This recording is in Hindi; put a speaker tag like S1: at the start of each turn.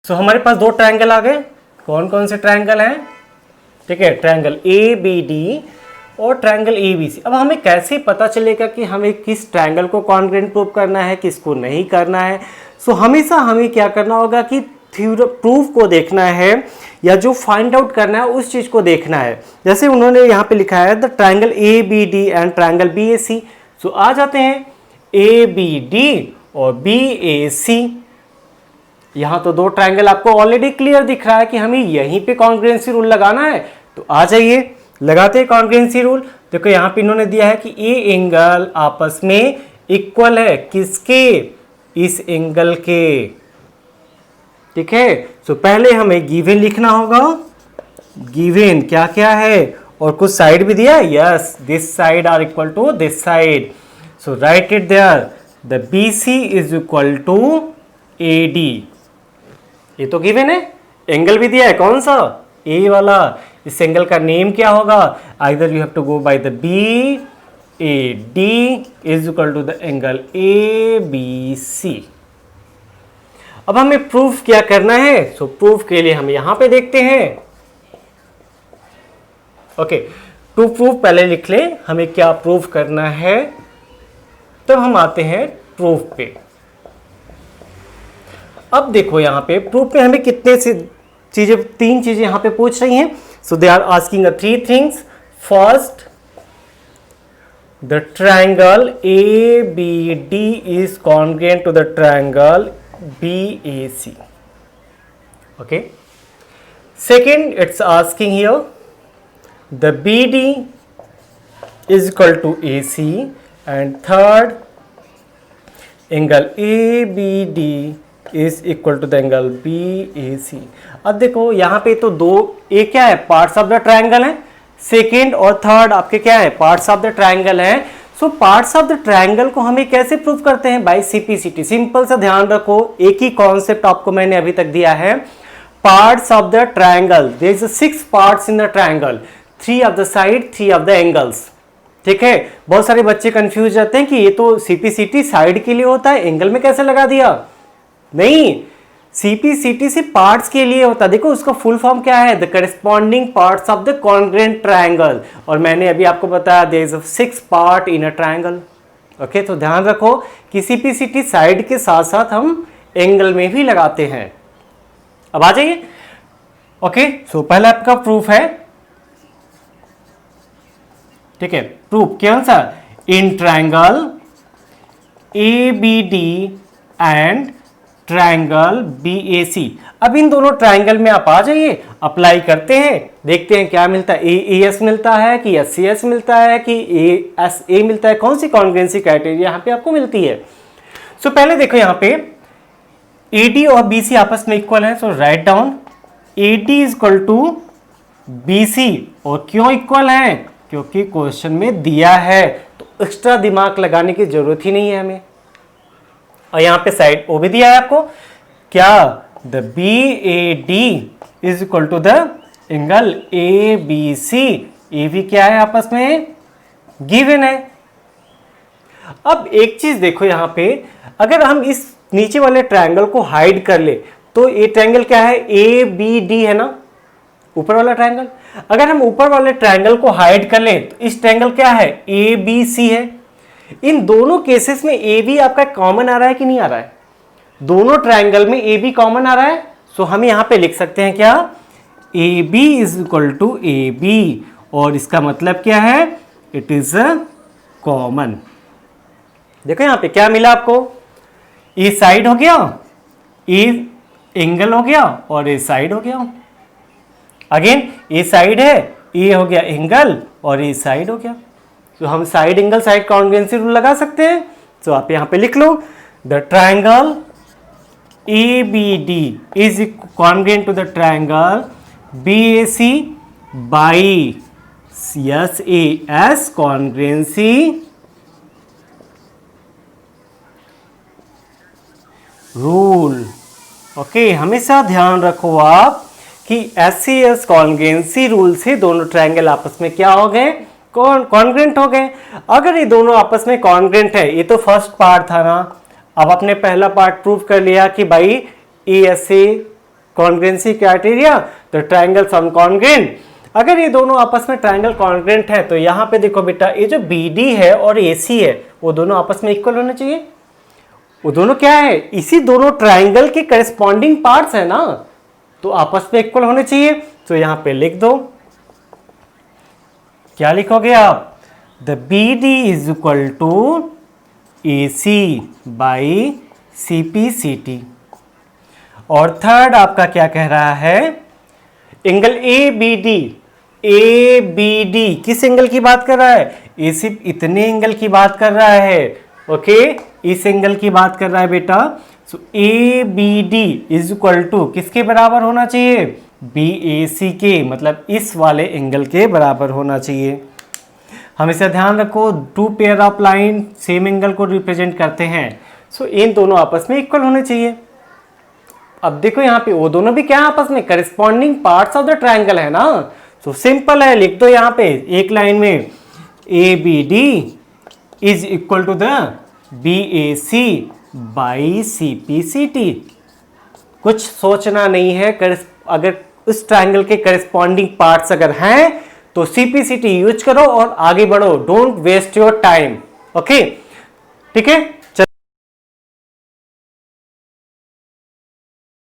S1: सो हमारे पास दो ट्रायंगल आ गए। कौन कौन से ट्रायंगल हैं? ठीक है, ट्रायंगल ABD और ट्रायंगल ABC। अब हमें कैसे पता चलेगा कि हमें किस ट्रायंगल को कॉन्ग्रुएंट प्रूव करना है, किसको नहीं करना है? सो हमेशा हमें क्या करना होगा कि प्रूफ को देखना है या जो फाइंड आउट करना है उस चीज को देखना है। जैसे उन्होंने यहाँ पे लिखा है the triangle ABD and triangle BAC। सो आ जाते हैं ABD और BAC। यहाँ तो दो ट्रायंगल आपको ऑलरेडी क्लियर दिख रहा है कि हमें यहीं पे कॉन्ग्रुएंसी रूल लगाना है। तो आ जाइए लगाते हैं कॉन्ग्रुएंसी रूल। देखो यहाँ पे इन्होंने दिया है कि ये एंगल आपस में इक्वल है, किसके? इस एंगल के। ठीक है, तो पहले हमें गिवन लिखना होगा। गिवन क्या क्या है, और कुछ साइड भी दिया है। Yes, this side are equal to this side. So write it there, the BC is equal to AD। ये तो गिवन है। एंगल भी दिया है, कौन सा? ए वाला। इस एंगल का नेम क्या होगा? Either you have to go by the BAD is equal to the angle ABC। अब हमें प्रूफ क्या करना है? सो प्रूफ के लिए हम यहां पे देखते हैं। ओके, टू प्रूफ पहले लिख ले हमें क्या प्रूफ करना है, तब हम आते हैं प्रूफ पे। अब देखो यहां पे प्रूफ में हमें कितने से चीजें, तीन चीजें यहां पे पूछ रही हैं। So they are asking three things. First, the triangle ABD is congruent to the triangle BAC. Okay. Second, it's asking here the BD is equal to AC, and third, angle ABD is equal to the angle BAC. अब देखो यहाँ पे तो दो, एक क्या है? पार्ट्स ऑफ द ट्रायंगल है। सेकेंड और थर्ड आपके क्या है? पार्ट्स ऑफ द ट्रायंगल है। सो पार्ट्स ऑफ द ट्रायंगल को हमें कैसे प्रूव करते हैं? Bye CPCT। सिंपल सा ध्यान रखो, एक ही कॉन्सेप्ट आपको मैंने अभी तक दिया है। Parts of the triangle, there is 6 parts in the triangle, 3 of the side, 3 of the angles. ठीक है, बहुत सारे बच्चे कंफ्यूज रहते हैं कि ये तो CPCT साइड के लिए होता है, एंगल में कैसे लगा दिया? नहीं, CPCT से पार्ट्स के लिए होता है। देखो उसका फुल फॉर्म क्या है? The corresponding parts of the congruent triangle. और मैंने अभी आपको बताया there is 6 part in a triangle. Okay, तो ध्यान रखो कि CPCT साइड के साथ साथ हम एंगल में भी लगाते हैं। अब आ जाइए। ओके, सो पहला आपका प्रूफ है। ठीक है, प्रूफ कौन सा? In triangle ABD and triangle BAC। अब इन दोनों ट्रायंगल में आप आ जाइए, अप्लाई करते हैं, देखते हैं क्या मिलता है। AAS मिलता है कि SCS मिलता है कि ASA मिलता है? कौन सी कॉन्ग्रुएंसी क्राइटेरिया यहाँ पे आपको मिलती है? सो पहले देखो यहाँ पे AD और BC आपस में इक्वल है। So write down AD is equal to BC। और क्यों इक्वल है? क्योंकि क्वेश्चन में दिया है, तो एक्स्ट्रा दिमाग लगाने की जरूरत ही नहीं है हमें। और यहां पे साइड ओ भी दिया है आपको, क्या? The BAD is equal to the angle ABC। A भी क्या है? आपस में गिवन है। अब एक चीज देखो यहां पे, अगर हम इस नीचे वाले ट्रायंगल को हाइड कर ले तो ये ट्रायंगल क्या है? ABD है ना, ऊपर वाला ट्रायंगल। अगर हम ऊपर वाले ट्रायंगल को हाइड कर ले तो इस ट्रायंगल क्या है? ABC है। इन दोनों केसेस में AB आपका कॉमन आ रहा है कि नहीं आ रहा है? दोनों ट्रायंगल में AB कॉमन आ रहा है। सो हम यहां पे लिख सकते हैं क्या? AB is equal to AB। और इसका मतलब क्या है? It is common. देखो यहां पे क्या मिला आपको? ए साइड हो गया, ए एंगल हो गया, और ए साइड हो गया। अगेन ए साइड है, ए हो गया एंगल, और ए साइड हो गया। तो हम side angle side congruency rule लगा सकते हैं। तो आप यहां पे लिख लो the triangle ABD is congruent to the triangle BAC by SAS congruency rule. Okay, हमेशा ध्यान रखो आप कि SAS कॉन्ग्रुएंसी रूल से दोनों ट्रायंगल आपस में क्या हो गए? कॉन्ग्रुएंट हो गए। अगर ये दोनों आपस में कॉन्ग्रुएंट है, ये तो फर्स्ट पार्ट था ना। अब आपने पहला पार्ट प्रूव कर लिया कि भाई ASA कॉन्ग्रेंसी क्राइटेरिया, तो ट्राइंगल सम कॉन्ग्रेंट। अगर ये दोनों आपस में ट्राइंगल कॉन्ग्रेंट है तो यहाँ पे देखो बेटा, ये जो BD है और AC है वो दोनों आपस में इक्वल होने चाहिए। वो दोनों क्या है, इसी दोनों ट्राइंगल के करस्पॉन्डिंग पार्ट्स है ना, तो आपस में इक्वल होने चाहिए। तो यहाँ पे लिख दो, क्या लिखोगे आप, the BD is equal to AC by CPCT। और थर्ड आपका क्या कह रहा है, एंगल ABD किस एंगल की बात कर रहा है, ये सिर्फ इतने एंगल की बात कर रहा है। ओके, इस एंगल की बात कर रहा है बेटा। सो ABD इज इक्वल टू किसके बराबर होना चाहिए, BAC के, मतलब इस वाले एंगल के बराबर होना चाहिए। हमेशा ध्यान रखो, two pair of line same angle को रिप्रेजेंट करते हैं। सो इन दोनों आपस में इक्वल होने चाहिए। अब देखो यहाँ पे वो दोनों भी क्या आपस में corresponding parts of the triangle है ना। सो सिंपल है, लिख दो यहाँ पे एक लाइन में, ABD is equal to the BAC by CPCT। कुछ सोचना नहीं है, अगर उस ट्राइंगल के करस्पॉन्डिंग पार्ट्स अगर हैं तो CPCT यूज करो और आगे बढ़ो, don't waste your time. Okay, ठीक है।